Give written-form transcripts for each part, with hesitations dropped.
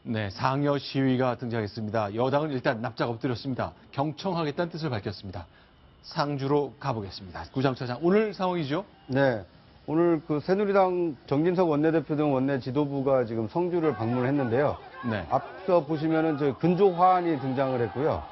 네, 상여 시위가 등장했습니다. 여당은 일단 납작 엎드렸습니다. 경청하겠다는 뜻을 밝혔습니다. 상주로 가보겠습니다. 구장차장, 오늘 상황이죠? 네. 오늘 그 새누리당 정진석 원내대표 등 원내 지도부가 지금 성주를 방문했는데요. 네. 앞서 보시면은 저 근조 화환이 등장을 했고요.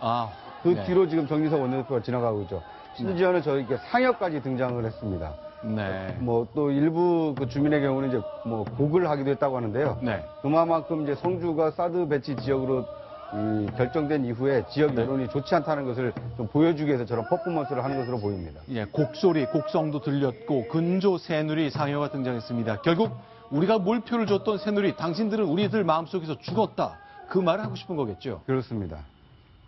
그 네. 뒤로 지금 정진석 원내대표가 지나가고 있죠. 심지어는 저희 이렇게 상여까지 등장을 했습니다. 네. 뭐 또 일부 그 주민의 경우는 이제 뭐 곡을 하기도 했다고 하는데요. 네. 그만큼 이제 성주가 사드 배치 지역으로 결정된 이후에 지역 여론이 좋지 않다는 것을 좀 보여주기 위해서 저런 퍼포먼스를 하는 것으로 보입니다. 예, 곡소리, 곡성도 들렸고 근조 새누리 상여가 등장했습니다. 결국 우리가 몰표를 줬던 새누리, 당신들은 우리들 마음속에서 죽었다. 그 말을 하고 싶은 거겠죠. 그렇습니다.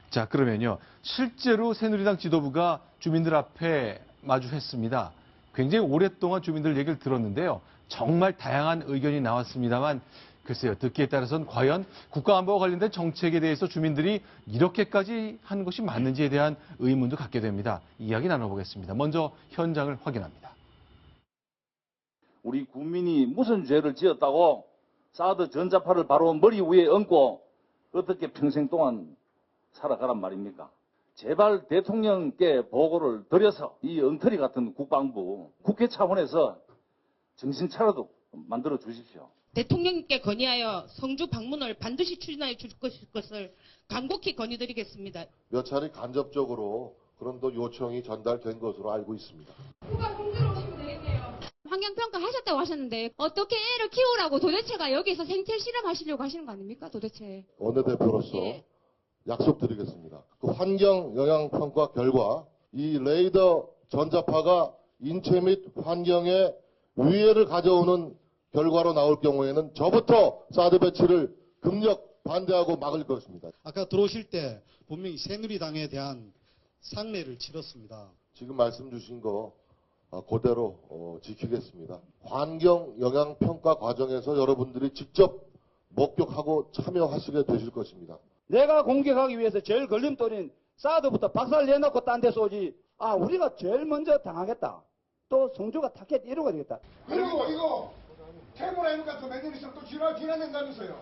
자, 그러면요. 실제로 새누리당 지도부가 주민들 앞에 마주했습니다. 굉장히 오랫동안 주민들 얘기를 들었는데요. 정말 다양한 의견이 나왔습니다만 글쎄요. 듣기에 따라서는 과연 국가안보와 관련된 정책에 대해서 주민들이 이렇게까지 하는 것이 맞는지에 대한 의문도 갖게 됩니다. 이야기 나눠보겠습니다. 먼저 현장을 확인합니다. 우리 국민이 무슨 죄를 지었다고 사드 전자파를 바로 머리 위에 얹고 어떻게 평생 동안 살아가란 말입니까? 제발 대통령께 보고를 드려서 이 엉터리 같은 국방부 국회 차원에서 정신 차려도 만들어 주십시오. 대통령님께 건의하여 성주 방문을 반드시 추진하여 줄 것을 간곡히 건의드리겠습니다. 몇 차례 간접적으로 그런 또 요청이 전달된 것으로 알고 있습니다. 후가 공대로 오시면 되겠네요. 환경평가 하셨다고 하셨는데 어떻게 애를 키우라고 도대체가 여기서 생체 실험하시려고 하시는 거 아닙니까 도대체? 원내대표로서 예. 약속드리겠습니다. 그 환경 영향 평가 결과 이 레이더 전자파가 인체 및 환경에 위해를 가져오는 결과로 나올 경우에는 저부터 사드 배치를 극력 반대하고 막을 것입니다. 아까 들어오실 때 분명히 새누리당에 대한 상례를 치렀습니다. 지금 말씀 주신 거 그대로 지키겠습니다. 환경 영향 평가 과정에서 여러분들이 직접 목격하고 참여하시게 되실 것입니다. 내가 공격하기 위해서 제일 걸림돌인 사드부터 박살 내놓고 딴 데 쏘지. 아, 우리가 제일 먼저 당하겠다. 또 성주가 타켓 이루가 되겠다. 그리고 이거 테모라인 같은 애들이 있으면 또 지나낸다면서요.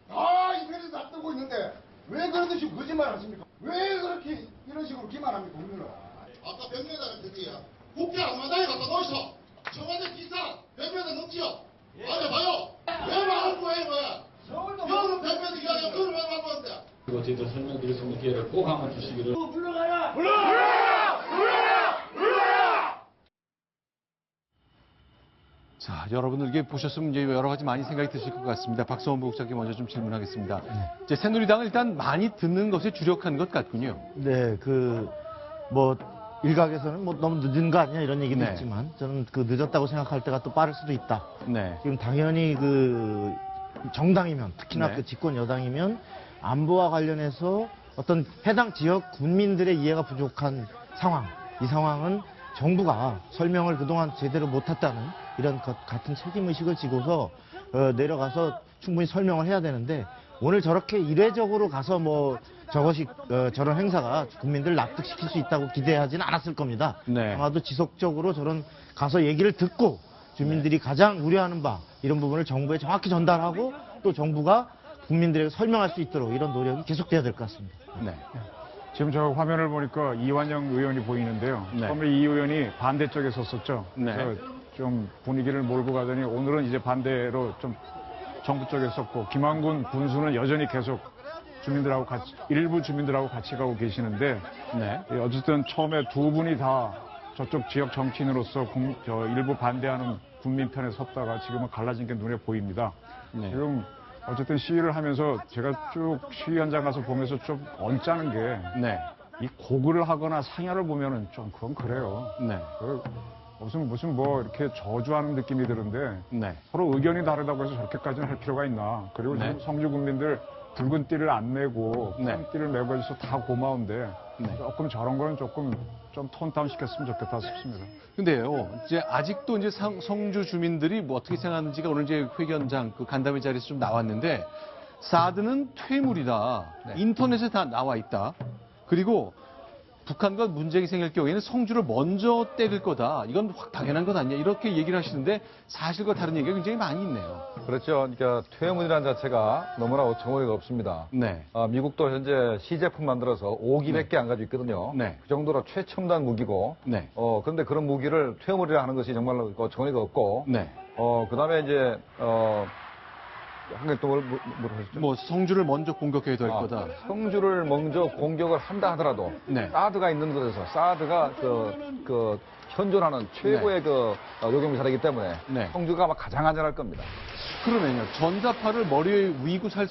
다 인터넷에 다 뜨고 있는데 왜 그러듯이 거짓말 하십니까? 왜 그렇게 이런 식으로 기만합니까 우리는? 아까 100m 드디어 국회 앞마당에 갖다 놓으셔. 청와대 기사 100m 넘지요. 봐요. 왜 말하는 거예요 뭐야? 여러분 100m 이하에 그걸 왜 말하는데? 그리고 저희도 설명드릴 수 있는 기회를 꼭 한번 주시기를. 불러라! 자, 여러분들 보셨으면 이제 여러 가지 많이 생각이 드실 것 같습니다. 박성원 부국장께 먼저 좀 질문하겠습니다. 이제 새누리당은 일단 많이 듣는 것에 주력한 것 같군요. 네, 일각에서는 너무 늦은 거 아니냐 이런 얘기도 네. 있지만 저는 늦었다고 생각할 때가 또 빠를 수도 있다. 네. 지금 당연히 정당이면 특히나 네. 집권 여당이면 안보와 관련해서 어떤 해당 지역 군민들의 이해가 부족한 상황, 이 상황은 정부가 설명을 그동안 제대로 못했다는 이런 것 같은 책임의식을 지고서 내려가서 충분히 설명을 해야 되는데 오늘 저렇게 이례적으로 가서 저런 행사가 국민들 납득시킬 수 있다고 기대하지는 않았을 겁니다. 네. 아마도 지속적으로 저런 가서 얘기를 듣고 주민들이 가장 우려하는 바 이런 부분을 정부에 정확히 전달하고 또 정부가 국민들에게 설명할 수 있도록 이런 노력이 계속돼야 될 것 같습니다. 네. 지금 저 화면을 보니까 이완영 의원이 보이는데요. 네. 처음에 이 의원이 반대쪽에 섰었죠. 네. 그래서 좀 분위기를 몰고 가더니 오늘은 이제 반대로 좀 정부 쪽에 섰고 김한군 군수는 여전히 계속 주민들하고 같이 일부 주민들하고 같이 가고 계시는데 네. 어쨌든 처음에 두 분이 다 저쪽 지역 정치인으로서 일부 반대하는 국민 편에 섰다가 지금은 갈라진 게 눈에 보입니다. 네. 지금 어쨌든 시위를 하면서 제가 쭉 시위 현장 가서 보면서 좀 언짢은 게 네. 이 고글을 하거나 상야를 보면은 좀 그건 그래요. 네. 무슨 이렇게 저주하는 느낌이 드는데 네. 서로 의견이 다르다고 해서 저렇게까지는 할 필요가 있나. 그리고 네. 지금 성주 국민들 붉은 띠를 안 내고 네. 파란 띠를 내고 해서 다 고마운데 네. 조금 저런 거는 조금 좀 톤다운 시켰으면 좋겠다 싶습니다. 근데요, 이제 아직도 이제 성주 주민들이 어떻게 생각하는지가 오늘 이제 회견장 간담회 자리에서 좀 나왔는데, 사드는 퇴물이다. 네. 인터넷에 다 나와 있다. 그리고 북한과 문제가 생길 경우에는 성주를 먼저 때릴 거다. 이건 확 당연한 것 아니냐. 이렇게 얘기를 하시는데 사실과 다른 얘기가 굉장히 많이 있네요. 그렇죠. 그러니까 퇴무이라는 자체가 너무나 어처구니가 없습니다. 네. 미국도 현재 시제품 만들어서 5기밖에 안 가지고 있거든요. 네. 그 정도로 최첨단 무기고. 네. 그런데 그런 무기를 퇴무이라 하는 것이 정말로 어처구니가 없고. 네. 그다음에 이제 한 개 또 물어보셨죠? 뭐 성주를 먼저 공격해야 될 거다. 성주를 먼저 공격을 한다 하더라도 네. 사드가 있는 곳에서 사드가 그 현존하는 최고의 그 요격미사이기 때문에 네. 성주가 아마 가장 안전할 겁니다. 그러면요, 전자파를 머리에 이고 살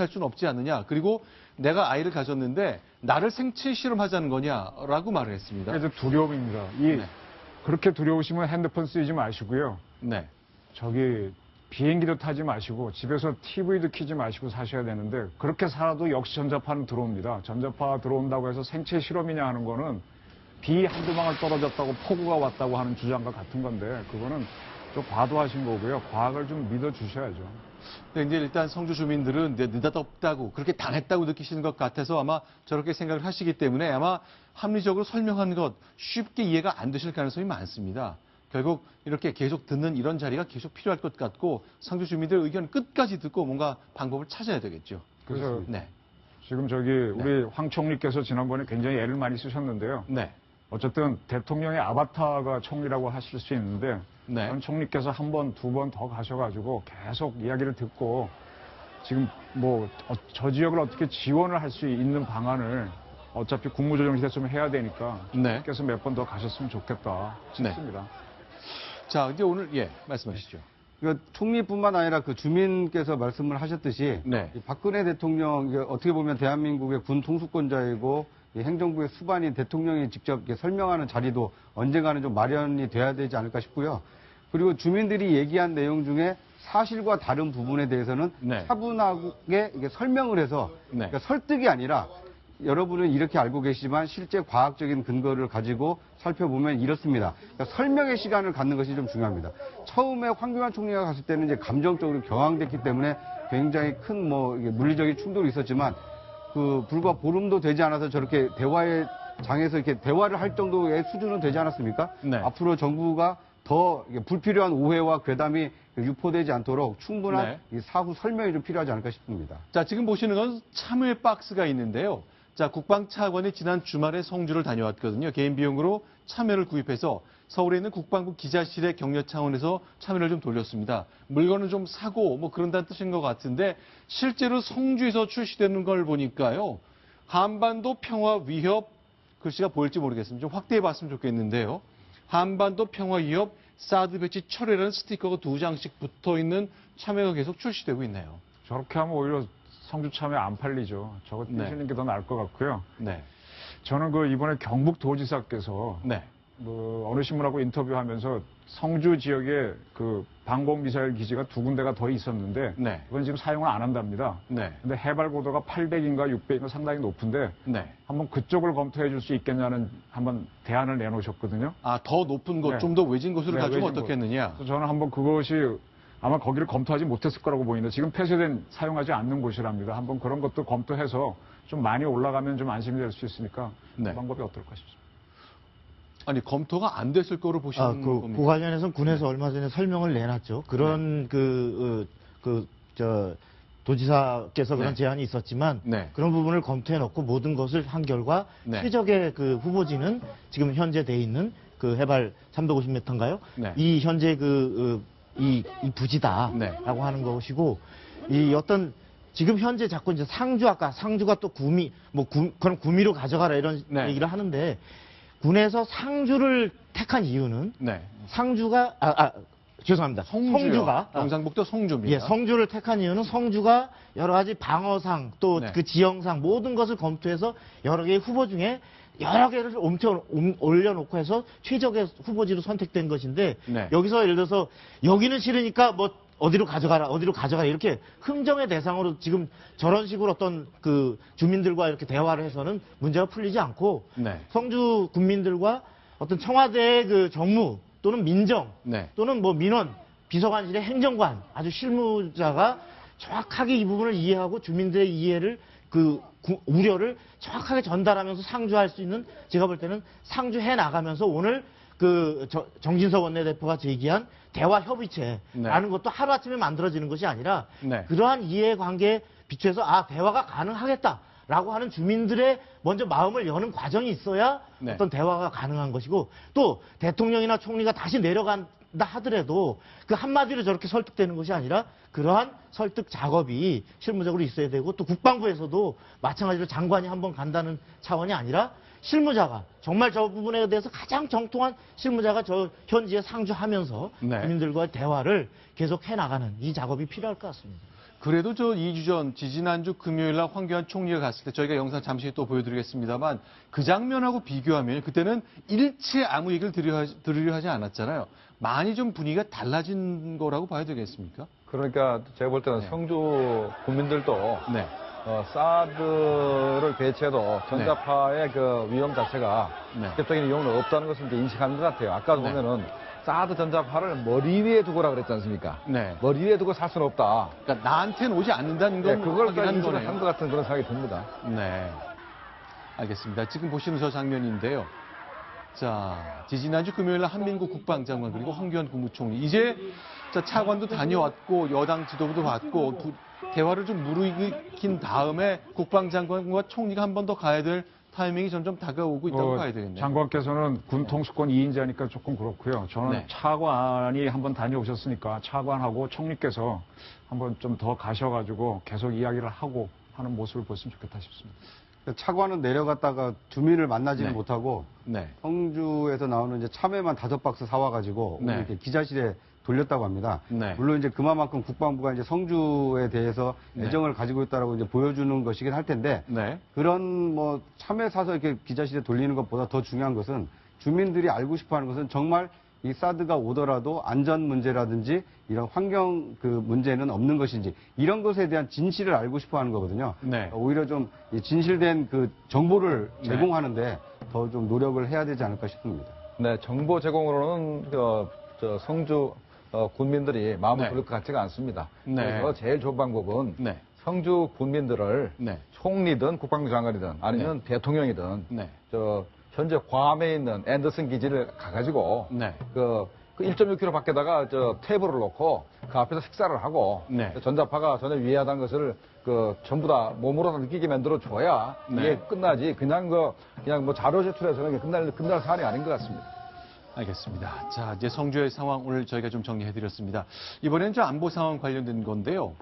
수는 없지 않느냐. 그리고 내가 아이를 가졌는데 나를 생체 실험하자는 거냐라고 말을 했습니다. 이제 두려움입니다. 그렇게 두려우시면 핸드폰 쓰지 마시고요. 네. 저기 비행기도 타지 마시고 집에서 TV도 켜지 마시고 사셔야 되는데 그렇게 살아도 역시 전자파는 들어옵니다. 전자파 들어온다고 해서 생체 실험이냐 하는 거는 비 한두 방울 떨어졌다고 폭우가 왔다고 하는 주장과 같은 건데 그거는 좀 과도하신 거고요. 과학을 좀 믿어주셔야죠. 근데 이제 일단 성주 주민들은 느닷없다고 그렇게 당했다고 느끼시는 것 같아서 아마 저렇게 생각을 하시기 때문에 아마 합리적으로 설명한 것 쉽게 이해가 안 되실 가능성이 많습니다. 결국 이렇게 계속 듣는 이런 자리가 계속 필요할 것 같고 상주 주민들의 의견을 끝까지 듣고 뭔가 방법을 찾아야 되겠죠. 그래서 네. 지금 저기 우리 황 총리께서 지난번에 굉장히 애를 많이 쓰셨는데요. 네. 어쨌든 대통령의 아바타가 총리라고 하실 수 있는데 네. 현 총리께서 한 번, 두 번 더 가셔가지고 계속 이야기를 듣고 지금 뭐 저 지역을 어떻게 지원을 할 수 있는 방안을 어차피 국무조정 시대쯤에 해야 되니까 네. 께서 몇 번 더 가셨으면 좋겠다 싶습니다. 네. 자, 이제 오늘 말씀하시죠. 그러니까 총리뿐만 아니라 그 주민께서 말씀을 하셨듯이 네. 이 박근혜 대통령 이게 어떻게 보면 대한민국의 군 통수권자이고 이 행정부의 수반인 대통령이 직접 이렇게 설명하는 자리도 언젠가는 좀 마련이 돼야 되지 않을까 싶고요. 그리고 주민들이 얘기한 내용 중에 사실과 다른 부분에 대해서는 네. 차분하게 이게 설명을 해서 네. 그러니까 설득이 아니라 여러분은 이렇게 알고 계시지만 실제 과학적인 근거를 가지고 살펴보면 이렇습니다. 그러니까 설명의 시간을 갖는 것이 좀 중요합니다. 처음에 황교안 총리가 갔을 때는 이제 감정적으로 격앙됐기 때문에 굉장히 큰 물리적인 충돌이 있었지만 불과 보름도 되지 않아서 저렇게 대화의 장에서 이렇게 대화를 할 정도의 수준은 되지 않았습니까? 네. 앞으로 정부가 더 불필요한 오해와 괴담이 유포되지 않도록 충분한 이 사후 설명이 좀 필요하지 않을까 싶습니다. 자, 지금 보시는 건 참외 박스가 있는데요. 자, 국방차관이 지난 주말에 성주를 다녀왔거든요. 개인 비용으로 참외를 구입해서 서울에 있는 국방부 기자실의 격려 차원에서 참외를 좀 돌렸습니다. 물건을 좀 사고 뭐 그런다는 뜻인 것 같은데 실제로 성주에서 출시되는 걸 보니까요. 한반도 평화 위협 글씨가 보일지 모르겠습니다. 좀 확대해 봤으면 좋겠는데요. 한반도 평화 위협 사드 배치 철회라는 스티커가 2장씩 붙어 있는 참외가 계속 출시되고 있네요. 저렇게 하면 오히려 성주 참외 안 팔리죠. 저거 띄시는 게 더 나을 것 같고요. 네. 저는 이번에 경북도지사께서 어느 신문하고 인터뷰하면서 성주 지역에 방공 미사일 기지가 2군데가 더 있었는데 그건 지금 사용을 안 한답니다. 근데 해발 고도가 800인가 600인가 상당히 높은데 한번 그쪽을 검토해 줄 수 있겠냐는 한번 대안을 내놓으셨거든요. 아, 더 높은 곳, 좀 더 외진 곳으로 가지고 어떻겠느냐. 그래서 저는 한번 그것이 아마 거기를 검토하지 못했을 거라고 보이는데 지금 폐쇄된 사용하지 않는 곳이랍니다. 한번 그런 것도 검토해서 좀 많이 올라가면 좀 안심이 될 수 있으니까 그 방법이 어떨까 싶습니다. 아니, 검토가 안 됐을 거로 보시는 겁니까? 그 관련해서는 군에서 얼마 전에 설명을 내놨죠. 그런 도지사께서 그런 제안이 있었지만 그런 부분을 검토해놓고 모든 것을 한 결과 최적의 후보지는 지금 현재 돼 있는 해발 350m인가요? 이 현재 이 부지다라고 하는 것이고 지금 현재 자꾸 이제 상주가 또 그럼 구미로 가져가라 이런 얘기를 하는데 군에서 상주를 택한 이유는 상주가 죄송합니다. 성주가 경상북도 성주입니다. 예, 성주를 택한 이유는 성주가 여러 가지 방어상 또 그 지형상 모든 것을 검토해서 여러 개의 후보 중에 여러 개를 올려놓고 해서 최적의 후보지로 선택된 것인데 여기서 예를 들어서 여기는 싫으니까 어디로 가져가라 이렇게 흥정의 대상으로 지금 저런 식으로 어떤 주민들과 이렇게 대화를 해서는 문제가 풀리지 않고 성주 군민들과 어떤 청와대의 정무 또는 민정 또는 민원 비서관실의 행정관 아주 실무자가 정확하게 이 부분을 이해하고 주민들의 이해를 우려를 정확하게 전달하면서 상주할 수 있는, 제가 볼 때는 상주해 나가면서 오늘 그 정진석 원내대표가 제기한 대화 협의체라는 것도 하루아침에 만들어지는 것이 아니라 그러한 이해관계에 비추어서 대화가 가능하겠다라고 하는 주민들의 먼저 마음을 여는 과정이 있어야 어떤 대화가 가능한 것이고, 또 대통령이나 총리가 다시 내려간다 하더라도 그 한마디로 저렇게 설득되는 것이 아니라 그러한 설득 작업이 실무적으로 있어야 되고, 또 국방부에서도 마찬가지로 장관이 한번 간다는 차원이 아니라 실무자가 정말 저 부분에 대해서 가장 정통한 실무자가 저 현지에 상주하면서 주민들과의 대화를 계속 해나가는 이 작업이 필요할 것 같습니다. 그래도 저 2주 전 지지난주 금요일 날 황교안 총리가 갔을 때 저희가 영상 잠시 또 보여드리겠습니다만 그 장면하고 비교하면 그때는 일체 아무 얘기를 들으려 하지 않았잖아요. 많이 좀 분위기가 달라진 거라고 봐야 되겠습니까? 그러니까 제가 볼 때는 성주 국민들도 사드를 배치해도 전자파의 그 위험 자체가 직접적인 위험은 없다는 것을 이제 인식하는 것 같아요. 아까도 보면은 사드 전자파를 머리 위에 두고라 그랬지 않습니까? 머리 위에 두고 살 수는 없다. 그러니까 나한테는 오지 않는다는 건 그걸 확인한 거네요. 한 것 같은 그런 생각이 듭니다. 네, 알겠습니다. 지금 보시는 저 장면인데요. 자, 지지난주 금요일 날 한민국 국방장관 그리고 황교안 국무총리 이제 차관도 다녀왔고 여당 지도부도 봤고 대화를 좀 무르익힌 다음에 국방장관과 총리가 한 번 더 가야 될 타이밍이 점점 다가오고 있다고 봐야 되겠네요. 장관께서는 군 통수권 2인자니까 조금 그렇고요. 저는 차관이 한번 다녀오셨으니까 차관하고 총리께서 한번 좀 더 가셔가지고 계속 이야기를 하고 하는 모습을 보였으면 좋겠다 싶습니다. 차관은 내려갔다가 주민을 만나지는 못하고 성주에서 나오는 이제 참외만 5박스 사와가지고 이렇게 기자실에 돌렸다고 합니다. 물론 이제 그만큼 국방부가 이제 성주에 대해서 애정을 가지고 있다라고 이제 보여주는 것이긴 할 텐데 그런 뭐 참외 사서 이렇게 기자실에 돌리는 것보다 더 중요한 것은 주민들이 알고 싶어하는 것은 정말 이 사드가 오더라도 안전 문제라든지 이런 환경 그 문제는 없는 것인지 이런 것에 대한 진실을 알고 싶어하는 거거든요. 오히려 좀 진실된 그 정보를 제공하는데 더 좀 노력을 해야 되지 않을까 싶습니다. 네, 정보 제공으로는 저 성주 군민들이 마음을 부를 것 같지가 않습니다. 그래서 제일 좋은 방법은 성주 군민들을 총리든 국방부 장관이든 아니면 대통령이든 현재 괌에 있는 앤더슨 기지를 가가지고 그 1.6km 밖에다가 테이블을 놓고 그 앞에서 식사를 하고 전자파가 전혀 위해하다는 것을 전부 다 몸으로 다 느끼게 만들어 줘야 이게 끝나지 그냥 뭐 자료 제출해서는 끝날 사안이 아닌 것 같습니다. 알겠습니다. 자, 이제 성주의 상황 오늘 저희가 좀 정리해드렸습니다. 이번엔 안보 상황 관련된 건데요.